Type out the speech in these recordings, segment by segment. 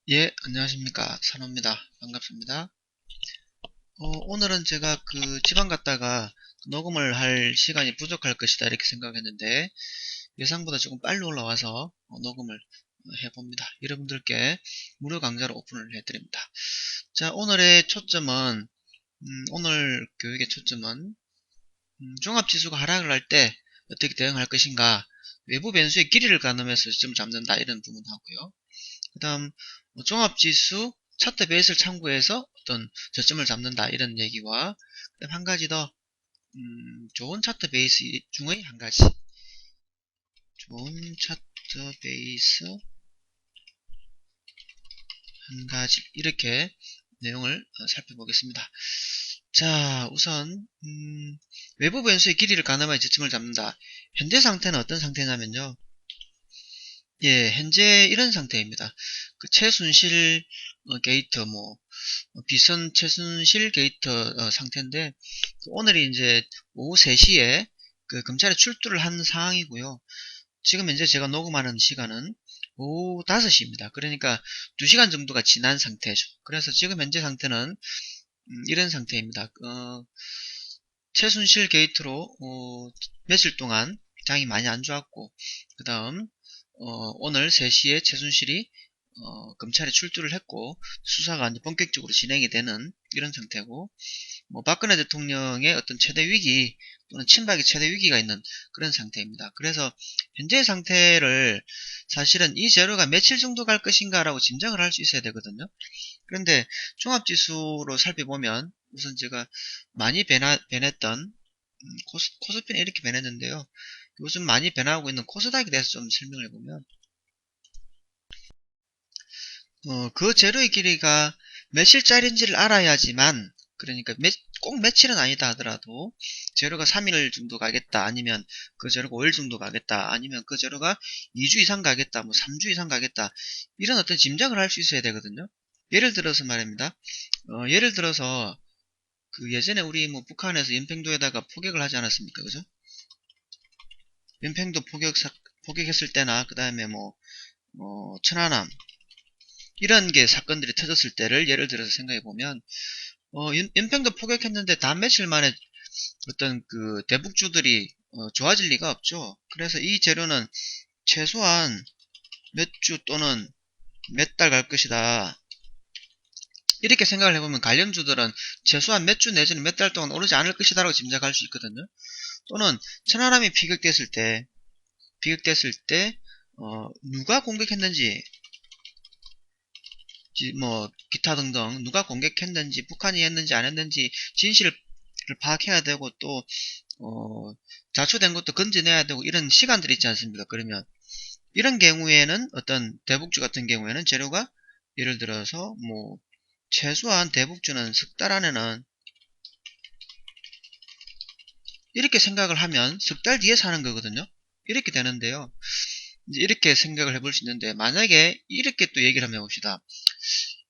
예, 안녕하십니까. 산호입니다. 반갑습니다. 오늘은 제가 지방 갔다가 녹음을 할 시간이 부족할 것이다 이렇게 생각했는데 예상보다 조금 빨리 올라와서 녹음을 해봅니다. 여러분들께 무료 강좌로 오픈을 해드립니다. 자, 오늘의 초점은 오늘 교육의 초점은 종합지수가 하락을 할 때 어떻게 대응할 것인가, 외부 변수의 길이를 가늠해서 시점을 잡는다 이런 부분하고요. 그 다음 종합지수 차트 베이스를 참고해서 어떤 저점을 잡는다 이런 얘기와 그다음 한 가지 더 좋은 차트 베이스 중의 한 가지, 좋은 차트 베이스 한 가지, 이렇게 내용을 살펴보겠습니다. 자, 우선 외부 변수의 길이를 가늠하여 저점을 잡는다. 현재 상태는 어떤 상태냐면요, 예, 현재 이런 상태입니다. 최순실 게이트, 비선 최순실 게이트 상태인데, 오늘이 이제 오후 3시에 검찰에 출두를 한 상황이고요. 지금 현재 제가 녹음하는 시간은 오후 5시입니다. 그러니까 2시간 정도가 지난 상태죠. 그래서 지금 현재 상태는 이런 상태입니다. 최순실 게이트로 며칠 동안 장이 많이 안 좋았고, 그 다음 오늘 3시에 최순실이 검찰에 출두를 했고 수사가 이제 본격적으로 진행이 되는 이런 상태고, 박근혜 대통령의 어떤 최대 위기 또는 친박의 최대 위기가 있는 그런 상태입니다. 그래서 현재 상태를 사실은 이 재료가 며칠 정도 갈 것인가 라고 짐작을 할 수 있어야 되거든요. 그런데 종합지수로 살펴보면 우선 제가 많이 변했던 코스피는 이렇게 변했는데요. 요즘 많이 변하고 있는 코스닥에 대해서 좀 설명을 해보면, 그 재료의 길이가 며칠짜리인지를 알아야지만, 그러니까 꼭 며칠은 아니다 하더라도 재료가 3일 정도 가겠다, 아니면 그 재료가 5일 정도 가겠다, 아니면 그 재료가 2주 이상 가겠다, 3주 이상 가겠다, 이런 어떤 짐작을 할 수 있어야 되거든요. 예를 들어서 말입니다. 예를 들어서 예전에 우리 북한에서 연평도에다가 포격을 하지 않았습니까? 그죠? 연평도 포격했을 때나 그 다음에 천안함 이런 게 사건들이 터졌을 때를 예를 들어서 생각해 보면, 연평도 포격했는데 다음 며칠 만에 어떤 대북주들이 좋아질 리가 없죠. 그래서 이 재료는 최소한 몇 주 또는 몇 달 갈 것이다, 이렇게 생각을 해보면 관련주들은 최소한 몇 주 내지는 몇 달 동안 오르지 않을 것이다 라고 짐작할 수 있거든요. 또는 천안함이 비극됐을 때 누가 공격했는지, 기타 등등 누가 공격했는지, 북한이 했는지 안 했는지 진실을 파악해야 되고, 또 자초된 것도 건져내야 되고, 이런 시간들이 있지 않습니까? 그러면 이런 경우에는 어떤 대북주 같은 경우에는 재료가 예를 들어서 최소한 대북주는 석 달 안에는, 이렇게 생각을 하면 석 달 뒤에 사는 거거든요. 이렇게 되는데요. 이제 이렇게 생각을 해볼 수 있는데, 만약에 이렇게 또 얘기를 한번 해봅시다.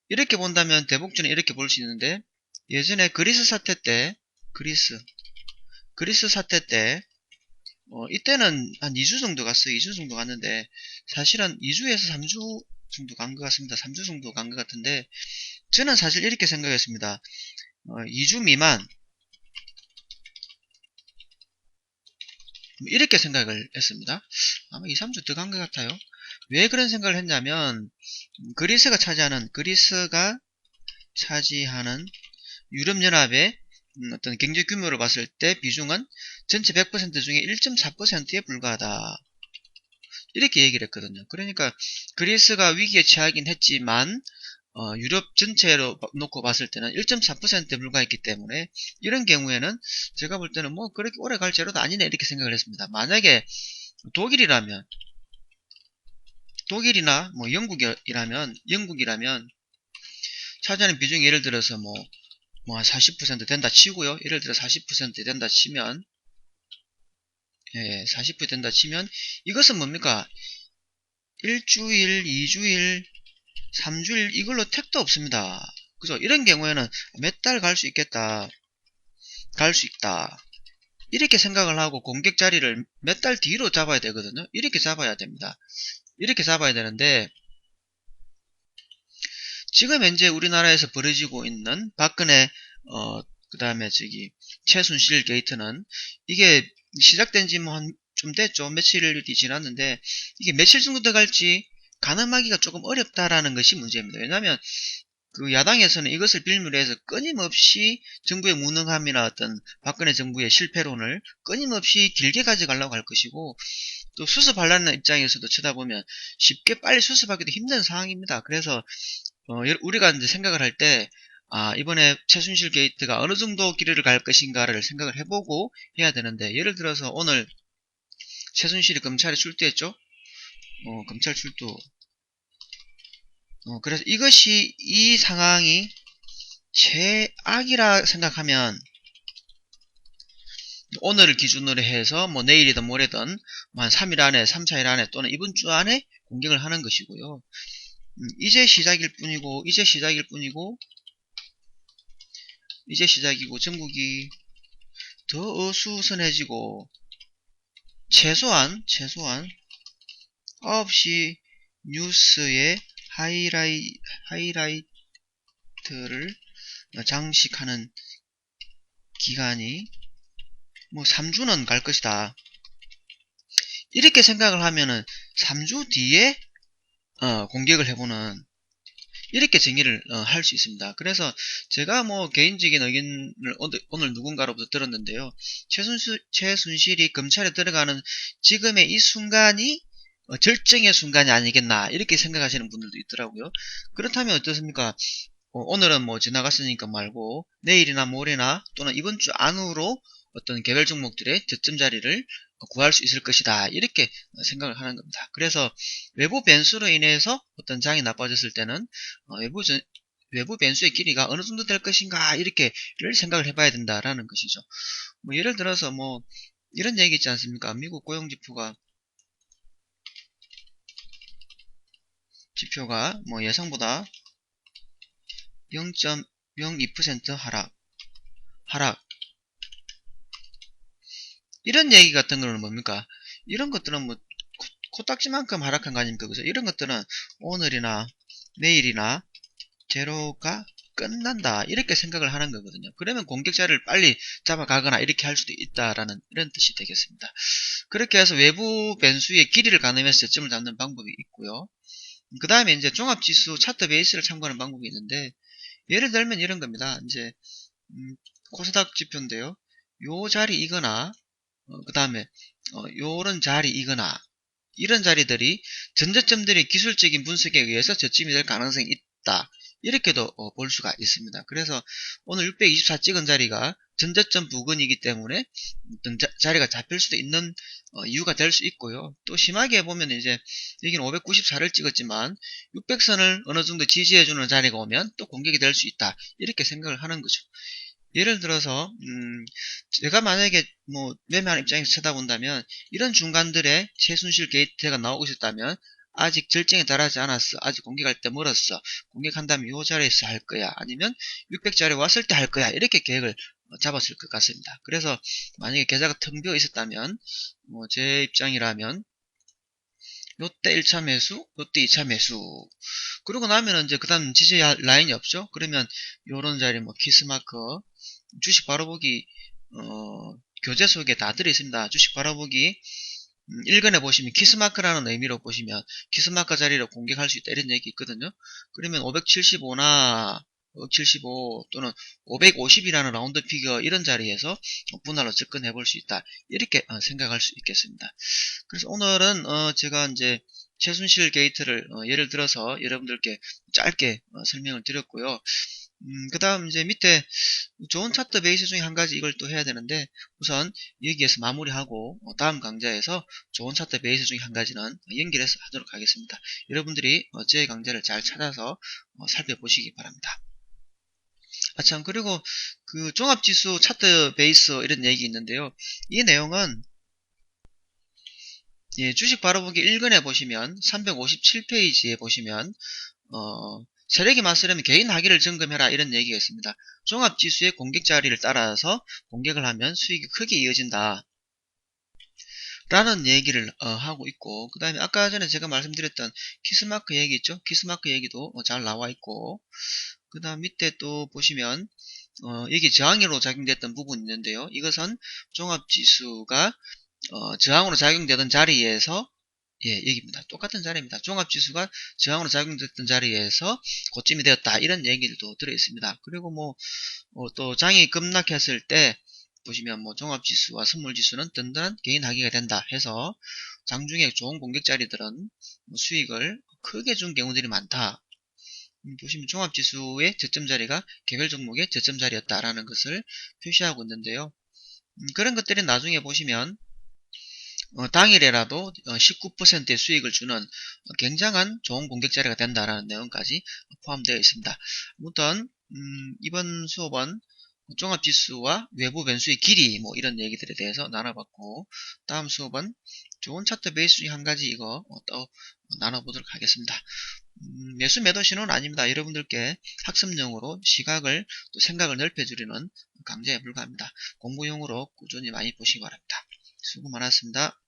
이렇게 본다면 대북주는 이렇게 볼 수 있는데, 예전에 그리스 사태 때, 그리스 사태 때, 이때는 한 2주 정도 갔어요. 2주 정도 갔는데, 사실은 2주에서 3주 정도 간 것 같습니다. 3주 정도 간 것 같은데, 저는 사실 이렇게 생각했습니다. 2주 미만, 이렇게 생각을 했습니다. 아마 2, 3주 더 간 것 같아요. 왜 그런 생각을 했냐면, 그리스가 차지하는 유럽연합의 어떤 경제 규모를 봤을 때 비중은 전체 100% 중에 1.4%에 불과하다, 이렇게 얘기를 했거든요. 그러니까 그리스가 위기에 처하긴 했지만 유럽 전체로 놓고 봤을 때는 1.4%에 불과했기 때문에, 이런 경우에는 제가 볼 때는 그렇게 오래 갈 재료도 아니네 이렇게 생각을 했습니다. 만약에 독일이나 영국이라면 차지하는 비중이 예를 들어서 한 40% 된다 치고요. 예를 들어 40% 된다 치면, 예, 40% 된다 치면 이것은 뭡니까? 일주일, 2주일, 3주일 이걸로 택도 없습니다. 그죠? 이런 경우에는 몇 달 갈 수 있겠다, 갈 수 있다, 이렇게 생각을 하고 공격 자리를 몇 달 뒤로 잡아야 되거든요. 이렇게 잡아야 됩니다. 이렇게 잡아야 되는데, 지금 현재 우리나라에서 벌어지고 있는 박근혜 그 다음에 최순실 게이트는 이게 시작된 지 뭐 좀 됐죠. 며칠이 지났는데 이게 며칠 정도 더 갈지 가늠하기가 조금 어렵다라는 것이 문제입니다. 왜냐하면 그 야당에서는 이것을 빌미로 해서 끊임없이 정부의 무능함이나 어떤 박근혜 정부의 실패론을 끊임없이 길게 가져가려고 할 것이고, 또 수습하려는 입장에서도 쳐다보면 쉽게 빨리 수습하기도 힘든 상황입니다. 그래서 우리가 이제 생각을 할 때, 이번에 최순실 게이트가 어느 정도 길이를 갈 것인가를 생각을 해보고 해야 되는데, 예를 들어서 오늘 최순실이 검찰에 출두했죠? 검찰 출두. 그래서 이 상황이 최악이라 생각하면, 오늘을 기준으로 해서 뭐 내일이든 모레든 뭐 한 3일 안에, 3, 4일 안에 또는 이번 주 안에 공격을 하는 것이고요. 이제 시작일 뿐이고, 전국이 더 어수선해지고, 최소한 9시 뉴스의 하이라이트를 장식하는 기간이 뭐 3주는 갈 것이다. 이렇게 생각을 하면은 3주 뒤에 공격을 해보는, 이렇게 정의를 할 수 있습니다. 그래서 제가 뭐 개인적인 의견을 오늘 누군가로부터 들었는데요. 최순실이 검찰에 들어가는 지금의 이 순간이 절정의 순간이 아니겠나, 이렇게 생각하시는 분들도 있더라고요. 그렇다면 어떻습니까? 오늘은 뭐 지나갔으니까 말고 내일이나 모레나 또는 이번 주 안으로 어떤 개별 종목들의 저점 자리를 구할 수 있을 것이다, 이렇게 생각을 하는 겁니다. 그래서 외부 변수로 인해서 어떤 장이 나빠졌을 때는 외부 변수의 길이가 어느 정도 될 것인가, 이렇게를 생각을 해봐야 된다라는 것이죠. 뭐 예를 들어서 뭐 이런 얘기 있지 않습니까? 미국 고용지표가 뭐 예상보다 0.02% 하락. 이런 얘기 같은 거는 뭡니까? 이런 것들은 뭐 코딱지만큼 하락한 거 아닙니까? 그래서 이런 것들은 오늘이나 내일이나 제로가 끝난다, 이렇게 생각을 하는 거거든요. 그러면 공격자를 빨리 잡아가거나 이렇게 할 수도 있다라는 이런 뜻이 되겠습니다. 그렇게 해서 외부 변수의 길이를 가늠해서 저점을 잡는 방법이 있고요. 그 다음에 이제 종합지수 차트 베이스를 참고하는 방법이 있는데, 예를 들면 이런 겁니다. 이제 코스닥 지표인데요. 요 자리이거나 그 다음에 요런 자리이거나 이런 자리들이 전저점들이 기술적인 분석에 의해서 저점이 될 가능성이 있다, 이렇게도 볼 수가 있습니다. 그래서 오늘 624 찍은 자리가 전저점 부근이기 때문에 어떤 자리가 잡힐 수도 있는 이유가 될 수 있고요. 또 심하게 보면 이제 여기는 594를 찍었지만 600선을 어느 정도 지지해주는 자리가 오면 또 공격이 될 수 있다, 이렇게 생각을 하는 거죠. 예를 들어서 제가 만약에 뭐 매매하는 입장에서 쳐다본다면, 이런 중간들에 최순실 게이트가 나오고 있었다면 아직 절정에 달하지 않았어, 아직 공격할 때 멀었어, 공격한다면 요 자리에서 할 거야, 아니면 600자리 왔을 때 할 거야, 이렇게 계획을 잡았을 것 같습니다. 그래서 만약에 계좌가 텅 비어 있었다면 뭐 제 입장이라면 요때 1차 매수, 요때 2차 매수, 그러고 나면은 이제 그 다음 지지 라인이 없죠. 그러면 요런 자리 뭐 키스마크, 주식 바로보기 교재 속에 다 들어있습니다. 주식 바로보기 1권에 보시면 키스마크라는 의미로 보시면 키스마크 자리를 공격할 수 있다, 이런 얘기 있거든요. 그러면 575나 575 또는 550이라는 라운드 피겨, 이런 자리에서 분할로 접근해 볼 수 있다, 이렇게 생각할 수 있겠습니다. 그래서 오늘은 제가 이제 최순실 게이트를 예를 들어서 여러분들께 짧게 설명을 드렸고요. 그 다음 이제 밑에 좋은 차트 베이스 중에 한 가지 이걸 또 해야 되는데, 우선 여기에서 마무리하고 다음 강좌에서 좋은 차트 베이스 중에 한 가지는 연결해서 하도록 하겠습니다. 여러분들이 제 강좌를 잘 찾아서 살펴보시기 바랍니다. 참, 그리고 그 종합지수 차트 베이스 이런 얘기 있는데요. 이 내용은 주식 바로보기 1권에 보시면 357페이지에 보시면 세력이 맞서려면 개인 하기를 점검해라, 이런 얘기가 있습니다. 종합지수의 공격 자리를 따라서 공격을 하면 수익이 크게 이어진다. 라는 얘기를 하고 있고, 그 다음에 아까 전에 제가 말씀드렸던 키스마크 얘기 있죠? 키스마크 얘기도 잘 나와 있고, 그 다음 밑에 또 보시면 여기 저항으로 작용됐던 부분이 있는데요. 이것은 종합지수가 저항으로 작용되던 자리에서, 예, 여기입니다. 똑같은 자리입니다. 종합지수가 저항으로 작용됐던 자리에서 고점이 되었다, 이런 얘기도 들어있습니다. 그리고 뭐 또 장이 급락했을 때 보시면 뭐 종합지수와 선물지수는 든든한 개인하기가 된다 해서 장중에 좋은 공격 자리들은 수익을 크게 준 경우들이 많다. 보시면 종합지수의 저점 자리가 개별 종목의 저점 자리였다라는 것을 표시하고 있는데요. 그런 것들이 나중에 보시면 당일에라도 19%의 수익을 주는 굉장한 좋은 공격 자리가 된다라는 내용까지 포함되어 있습니다. 아무튼 이번 수업은 종합지수와 외부 변수의 길이 뭐 이런 얘기들에 대해서 나눠봤고, 다음 수업은 좋은 차트 베이스 중에 한 가지 이거 또 나눠보도록 하겠습니다. 매수 매도 신호는 아닙니다. 여러분들께 학습용으로 시각을 또 생각을 넓혀주려는 강좌에 불과합니다. 공부용으로 꾸준히 많이 보시기 바랍니다. 수고 많았습니다.